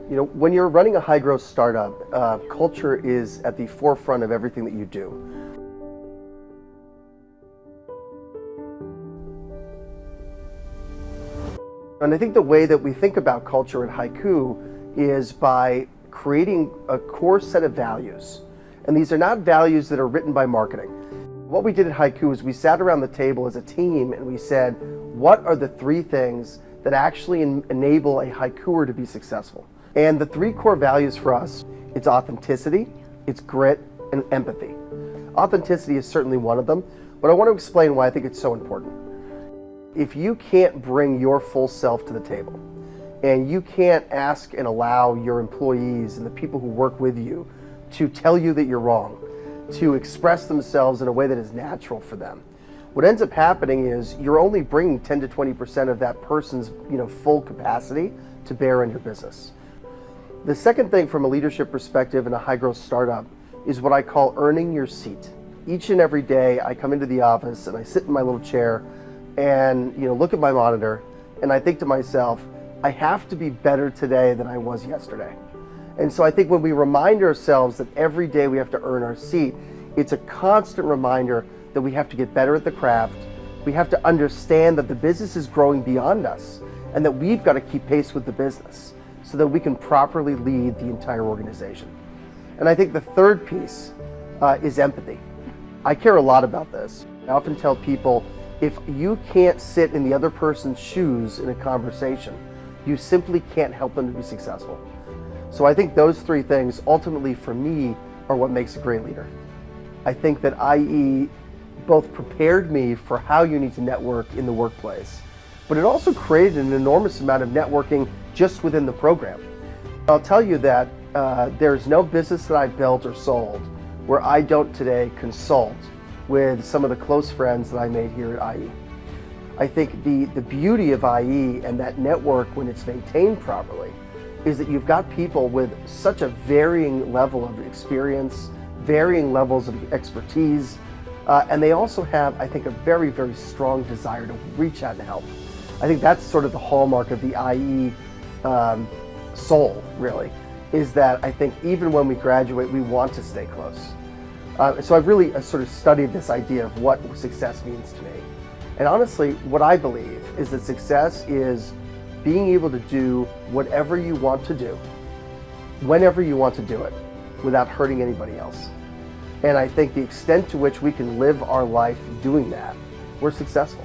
You know, when you're running a high-growth startup, culture is at the forefront of everything that you do. And I think the way that we think about culture at HYCU is by creating a core set of values. And these are not values that are written by marketing. What we did at HYCU is we sat around the table as a team and we said, what are the three things that actually enable a HYCUer to be successful? And the three core values for us, it's authenticity, it's grit, and empathy. Authenticity is certainly one of them, but I want to explain why I think it's so important. If you can't bring your full self to the table, and you can't ask and allow your employees and the people who work with you to tell you that you're wrong, to express themselves in a way that is natural for them, what ends up happening is you're only bringing 10 to 20% of that person's full capacity to bear on your business. The second thing from a leadership perspective in a high-growth startup is what I call earning your seat. Each and every day I come into the office and I sit in my little chair and look at my monitor and I think to myself, I have to be better today than I was yesterday. And so I think when we remind ourselves that every day we have to earn our seat, it's a constant reminder that we have to get better at the craft. We have to understand that the business is growing beyond us and that we've got to keep pace with the business so that we can properly lead the entire organization. And I think the third piece is empathy. I care a lot about this. I often tell people, if you can't sit in the other person's shoes in a conversation, you simply can't help them to be successful. So I think those three things ultimately for me are what makes a great leader. I think that IE both prepared me for how you need to network in the workplace, but it also created an enormous amount of networking just within the program. I'll tell you that there's no business that I've built or sold where I don't today consult with some of the close friends that I made here at IE. I think the beauty of IE and that network when it's maintained properly is that you've got people with such a varying level of experience, varying levels of expertise, and they also have, I think, a very, very strong desire to reach out and help. I think that's sort of the hallmark of the IE soul, really, is that I think even when we graduate, we want to stay close. So I've really sort of studied this idea of what success means to me. And honestly, what I believe is that success is being able to do whatever you want to do, whenever you want to do it, without hurting anybody else. And I think the extent to which we can live our life doing that, we're successful.